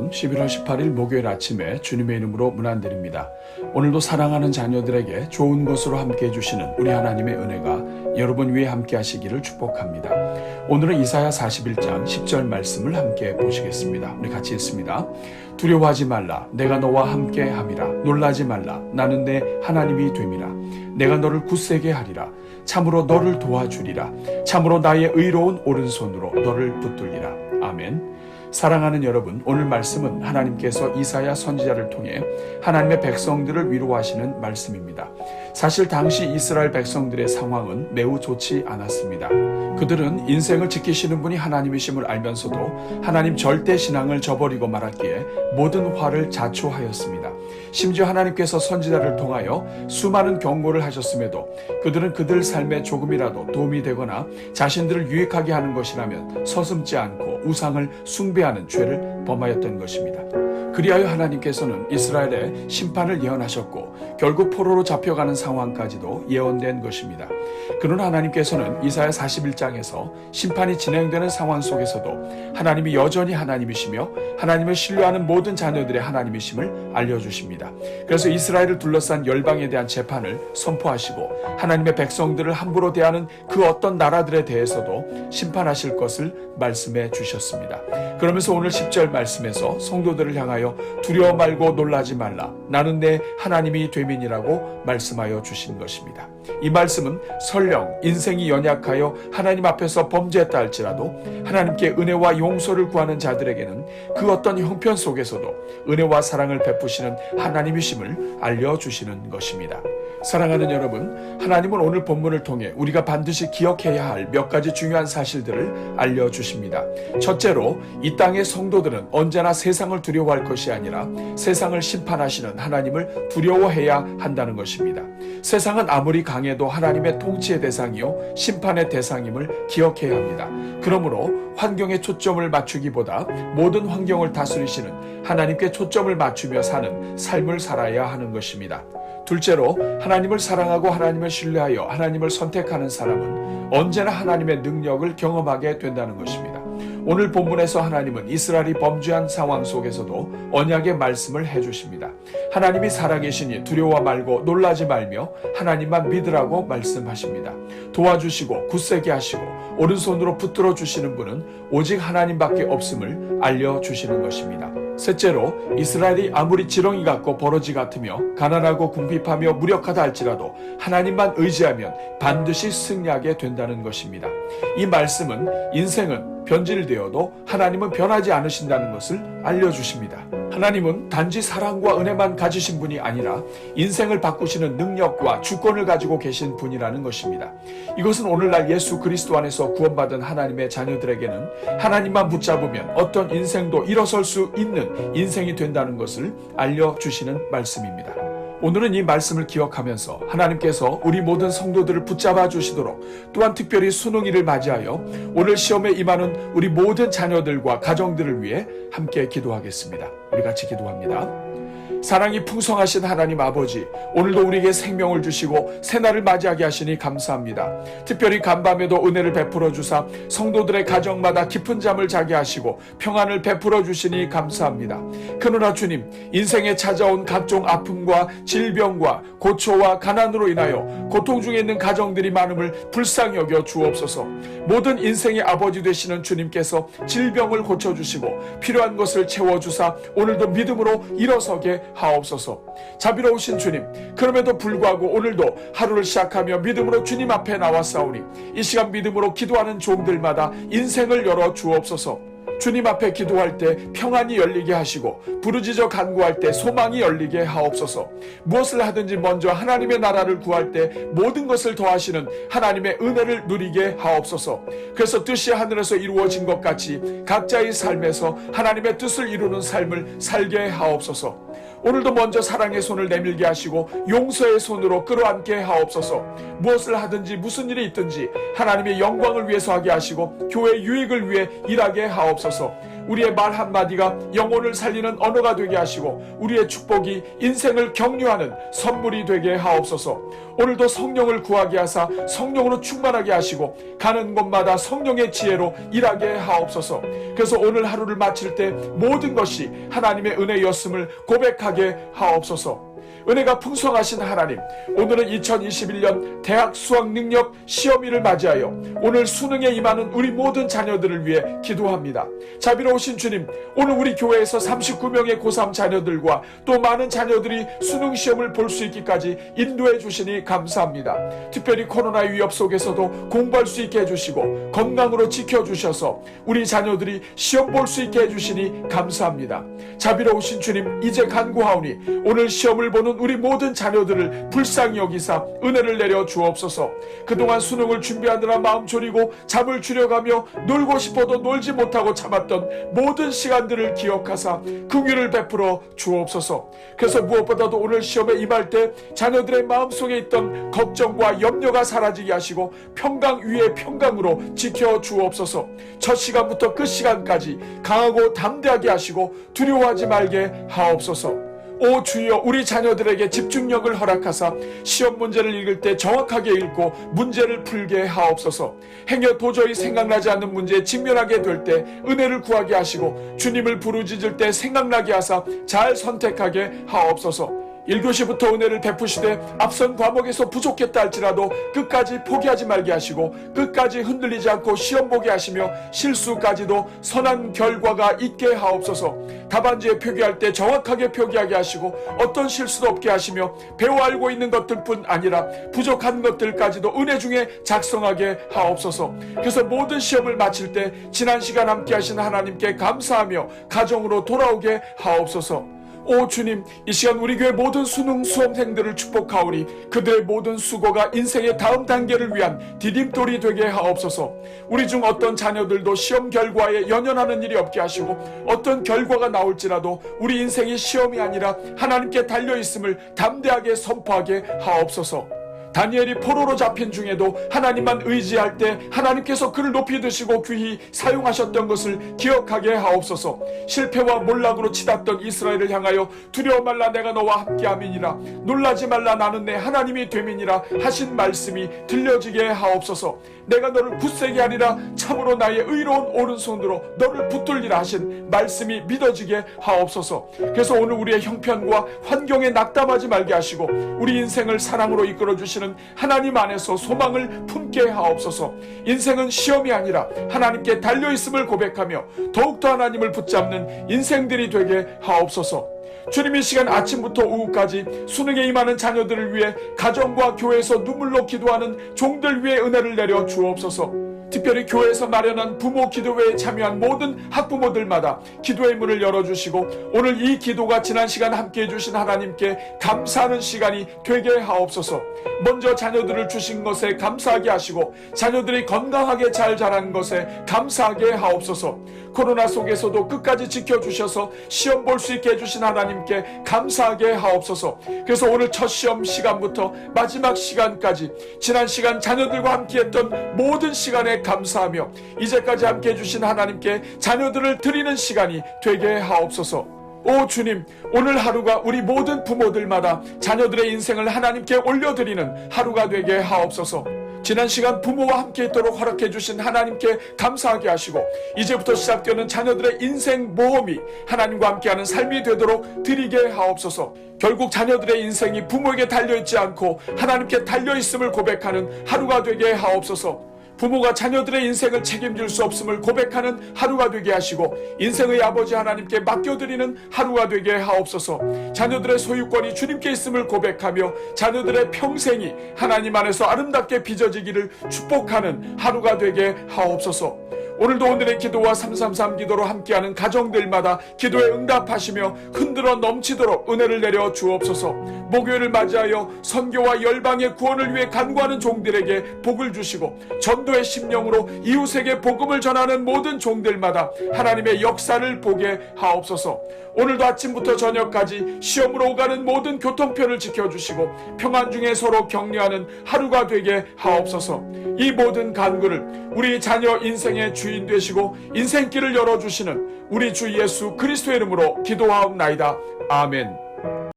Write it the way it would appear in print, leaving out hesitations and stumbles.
여러분, 11월 18일 목요일 아침에 주님의 이름으로 문안드립니다. 오늘도 사랑하는 자녀들에게 좋은 것으로 함께 해주시는 우리 하나님의 은혜가 여러분 위에 함께 하시기를 축복합니다. 오늘은 이사야 41장 10절 말씀을 함께 보시겠습니다. 우리 같이 읽습니다. 두려워하지 말라. 내가 너와 함께 함이라. 놀라지 말라. 나는 내 하나님이 됨이라. 내가 너를 굳세게 하리라. 참으로 너를 도와주리라. 참으로 나의 의로운 오른손으로 너를 붙들리라. 아멘. 사랑하는 여러분, 오늘 말씀은 하나님께서 이사야 선지자를 통해 하나님의 백성들을 위로하시는 말씀입니다. 사실 당시 이스라엘 백성들의 상황은 매우 좋지 않았습니다. 그들은 인생을 지키시는 분이 하나님이심을 알면서도 하나님 절대 신앙을 저버리고 말았기에 모든 화를 자초하였습니다. 심지어 하나님께서 선지자를 통하여 수많은 경고를 하셨음에도 그들은 그들 삶에 조금이라도 도움이 되거나 자신들을 유익하게 하는 것이라면 서슴지 않고 우상을 숭배하는 죄를 범하였던 것입니다. 그리하여 하나님께서는 이스라엘의 심판을 예언하셨고 결국 포로로 잡혀가는 상황까지도 예언된 것입니다. 그러나 하나님께서는 이사야 41장에서 심판이 진행되는 상황 속에서도 하나님이 여전히 하나님이시며 하나님을 신뢰하는 모든 자녀들의 하나님이심을 알려주십니다. 그래서 이스라엘을 둘러싼 열방에 대한 재판을 선포하시고 하나님의 백성들을 함부로 대하는 그 어떤 나라들에 대해서도 심판하실 것을 말씀해 주셨습니다. 그러면서 오늘 10절 말씀에서 성도들을 향하여 두려워 말고 놀라지 말라. 나는 내 하나님이 됨이니라고 말씀하여 주신 것입니다. 이 말씀은 설령 인생이 연약하여 하나님 앞에서 범죄했다 할지라도 하나님께 은혜와 용서를 구하는 자들에게는 그 어떤 형편 속에서도 은혜와 사랑을 베푸시는 하나님이심을 알려주시는 것입니다. 사랑하는 여러분, 하나님은 오늘 본문을 통해 우리가 반드시 기억해야 할 몇 가지 중요한 사실들을 알려주십니다. 첫째로 이 땅의 성도들은 언제나 세상을 두려워할 것이 아니라 세상을 심판하시는 하나님을 두려워해야 한다는 것입니다. 세상은 아무리 강해도 하나님의 통치의 대상이요 심판의 대상임을 기억해야 합니다. 그러므로 환경에 초점을 맞추기보다 모든 환경을 다스리시는 하나님께 초점을 맞추며 사는 삶을 살아야 하는 것입니다. 둘째로 하나님을 사랑하고 하나님을 신뢰하여 하나님을 선택하는 사람은 언제나 하나님의 능력을 경험하게 된다는 것입니다. 오늘 본문에서 하나님은 이스라엘이 범죄한 상황 속에서도 언약의 말씀을 해주십니다. 하나님이 살아계시니 두려워 말고 놀라지 말며 하나님만 믿으라고 말씀하십니다. 도와주시고 굳세게 하시고 오른손으로 붙들어 주시는 분은 오직 하나님밖에 없음을 알려주시는 것입니다. 셋째로 이스라엘이 아무리 지렁이 같고 버러지 같으며 가난하고 궁핍하며 무력하다 할지라도 하나님만 의지하면 반드시 승리하게 된다는 것입니다. 이 말씀은 인생은 변질되어도 하나님은 변하지 않으신다는 것을 알려주십니다. 하나님은 단지 사랑과 은혜만 가지신 분이 아니라 인생을 바꾸시는 능력과 주권을 가지고 계신 분이라는 것입니다. 이것은 오늘날 예수 그리스도 안에서 구원받은 하나님의 자녀들에게는 하나님만 붙잡으면 어떤 인생도 일어설 수 있는 인생이 된다는 것을 알려주시는 말씀입니다. 오늘은 이 말씀을 기억하면서 하나님께서 우리 모든 성도들을 붙잡아 주시도록 또한 특별히 수능일을 맞이하여 오늘 시험에 임하는 우리 모든 자녀들과 가정들을 위해 함께 기도하겠습니다. 우리 같이 기도합니다. 사랑이 풍성하신 하나님 아버지, 오늘도 우리에게 생명을 주시고 새날을 맞이하게 하시니 감사합니다. 특별히 간밤에도 은혜를 베풀어 주사 성도들의 가정마다 깊은 잠을 자게 하시고 평안을 베풀어 주시니 감사합니다. 그러나 주님, 인생에 찾아온 각종 아픔과 질병과 고초와 가난으로 인하여 고통 중에 있는 가정들이 많음을 불쌍히 여겨 주옵소서. 모든 인생의 아버지 되시는 주님께서 질병을 고쳐주시고 필요한 것을 채워주사 오늘도 믿음으로 일어서게 하옵소서. 자비로우신 주님, 그럼에도 불구하고 오늘도 하루를 시작하며 믿음으로 주님 앞에 나왔사오니 이 시간 믿음으로 기도하는 종들마다 인생을 열어 주옵소서. 주님 앞에 기도할 때 평안이 열리게 하시고 부르짖어 간구할 때 소망이 열리게 하옵소서. 무엇을 하든지 먼저 하나님의 나라를 구할 때 모든 것을 더하시는 하나님의 은혜를 누리게 하옵소서. 그래서 뜻이 하늘에서 이루어진 것 같이 각자의 삶에서 하나님의 뜻을 이루는 삶을 살게 하옵소서. 오늘도 먼저 사랑의 손을 내밀게 하시고 용서의 손으로 끌어안게 하옵소서. 무엇을 하든지 무슨 일이 있든지 하나님의 영광을 위해서 하게 하시고 교회의 유익을 위해 일하게 하옵소서. 우리의 말 한마디가 영혼을 살리는 언어가 되게 하시고 우리의 축복이 인생을 격려하는 선물이 되게 하옵소서. 오늘도 성령을 구하게 하사 성령으로 충만하게 하시고 가는 곳마다 성령의 지혜로 일하게 하옵소서. 그래서 오늘 하루를 마칠 때 모든 것이 하나님의 은혜였음을 고백하게 하옵소서. 은혜가 풍성하신 하나님, 오늘은 2021년 대학 수학 능력 시험일을 맞이하여 오늘 수능에 임하는 우리 모든 자녀들을 위해 기도합니다. 자비로우신 주님, 오늘 우리 교회에서 39명의 고3 자녀들과 또 많은 자녀들이 수능 시험을 볼 수 있기까지 인도해 주시니 감사합니다. 특별히 코로나의 위협 속에서도 공부할 수 있게 해주시고 건강으로 지켜주셔서 우리 자녀들이 시험 볼 수 있게 해주시니 감사합니다. 자비로우신 주님, 이제 간구하오니 오늘 시험을 보는 우리 모든 자녀들을 불쌍히 여기사 은혜를 내려 주옵소서. 그동안 수능을 준비하느라 마음 졸이고 잠을 줄여가며 놀고 싶어도 놀지 못하고 참았던 모든 시간들을 기억하사 긍휼을 베풀어 주옵소서. 그래서 무엇보다도 오늘 시험에 임할 때 자녀들의 마음속에 있던 걱정과 염려가 사라지게 하시고 평강 위에 평강으로 지켜 주옵소서. 첫 시간부터 끝 시간까지 강하고 담대하게 하시고 두려워하지 말게 하옵소서. 오 주여, 우리 자녀들에게 집중력을 허락하사 시험 문제를 읽을 때 정확하게 읽고 문제를 풀게 하옵소서. 행여 도저히 생각나지 않는 문제에 직면하게 될 때 은혜를 구하게 하시고 주님을 부르짖을 때 생각나게 하사 잘 선택하게 하옵소서. 1교시부터 은혜를 베푸시되 앞선 과목에서 부족했다 할지라도 끝까지 포기하지 말게 하시고 끝까지 흔들리지 않고 시험 보게 하시며 실수까지도 선한 결과가 있게 하옵소서. 답안지에 표기할 때 정확하게 표기하게 하시고 어떤 실수도 없게 하시며 배워 알고 있는 것들뿐 아니라 부족한 것들까지도 은혜 중에 작성하게 하옵소서. 그래서 모든 시험을 마칠 때 지난 시간 함께 하신 하나님께 감사하며 가정으로 돌아오게 하옵소서. 오 주님, 이 시간 우리 교회 모든 수능 수험생들을 축복하오니 그들의 모든 수고가 인생의 다음 단계를 위한 디딤돌이 되게 하옵소서. 우리 중 어떤 자녀들도 시험 결과에 연연하는 일이 없게 하시고 어떤 결과가 나올지라도 우리 인생이 시험이 아니라 하나님께 달려있음을 담대하게 선포하게 하옵소서. 다니엘이 포로로 잡힌 중에도 하나님만 의지할 때 하나님께서 그를 높이 드시고 귀히 사용하셨던 것을 기억하게 하옵소서. 실패와 몰락으로 치닫던 이스라엘을 향하여 두려워 말라 내가 너와 함께함이니라, 놀라지 말라 나는 내 하나님이 됨이니라 하신 말씀이 들려지게 하옵소서. 내가 너를 굳세게 하리라, 참으로 나의 의로운 오른손으로 너를 붙들리라 하신 말씀이 믿어지게 하옵소서. 그래서 오늘 우리의 형편과 환경에 낙담하지 말게 하시고 우리 인생을 사랑으로 이끌어주시는 하나님 안에서 소망을 품게 하옵소서. 인생은 시험이 아니라 하나님께 달려있음을 고백하며 더욱더 하나님을 붙잡는 인생들이 되게 하옵소서. 주님, 이 시간 아침부터 오후까지 수능에 임하는 자녀들을 위해 가정과 교회에서 눈물로 기도하는 종들 위에 은혜를 내려 주옵소서. 특별히 교회에서 마련한 부모 기도회에 참여한 모든 학부모들마다 기도의 문을 열어주시고 오늘 이 기도가 지난 시간 함께해 주신 하나님께 감사하는 시간이 되게 하옵소서. 먼저 자녀들을 주신 것에 감사하게 하시고 자녀들이 건강하게 잘 자란 것에 감사하게 하옵소서. 코로나 속에서도 끝까지 지켜주셔서 시험 볼 수 있게 해주신 하나님께 감사하게 하옵소서. 그래서 오늘 첫 시험 시간부터 마지막 시간까지 지난 시간 자녀들과 함께했던 모든 시간에 감사하며 이제까지 함께 해주신 하나님께 자녀들을 드리는 시간이 되게 하옵소서. 오 주님, 오늘 하루가 우리 모든 부모들마다 자녀들의 인생을 하나님께 올려드리는 하루가 되게 하옵소서. 지난 시간 부모와 함께 있도록 허락해 주신 하나님께 감사하게 하시고 이제부터 시작되는 자녀들의 인생 모험이 하나님과 함께하는 삶이 되도록 드리게 하옵소서. 결국 자녀들의 인생이 부모에게 달려있지 않고 하나님께 달려있음을 고백하는 하루가 되게 하옵소서. 부모가 자녀들의 인생을 책임질 수 없음을 고백하는 하루가 되게 하시고 인생의 아버지 하나님께 맡겨드리는 하루가 되게 하옵소서. 자녀들의 소유권이 주님께 있음을 고백하며 자녀들의 평생이 하나님 안에서 아름답게 빚어지기를 축복하는 하루가 되게 하옵소서. 오늘도 오늘의 기도와 333 기도로 함께하는 가정들마다 기도에 응답하시며 흔들어 넘치도록 은혜를 내려 주옵소서. 목요일을 맞이하여 선교와 열방의 구원을 위해 간구하는 종들에게 복을 주시고 전도의 심령으로 이웃에게 복음을 전하는 모든 종들마다 하나님의 역사를 보게 하옵소서. 오늘도 아침부터 저녁까지 시험으로 오가는 모든 교통편을 지켜주시고 평안 중에 서로 격려하는 하루가 되게 하옵소서. 이 모든 간구를 우리 자녀 인생의 주인 되시고 인생길을 열어주시는 우리 주 예수 그리스도의 이름으로 기도하옵나이다. 아멘.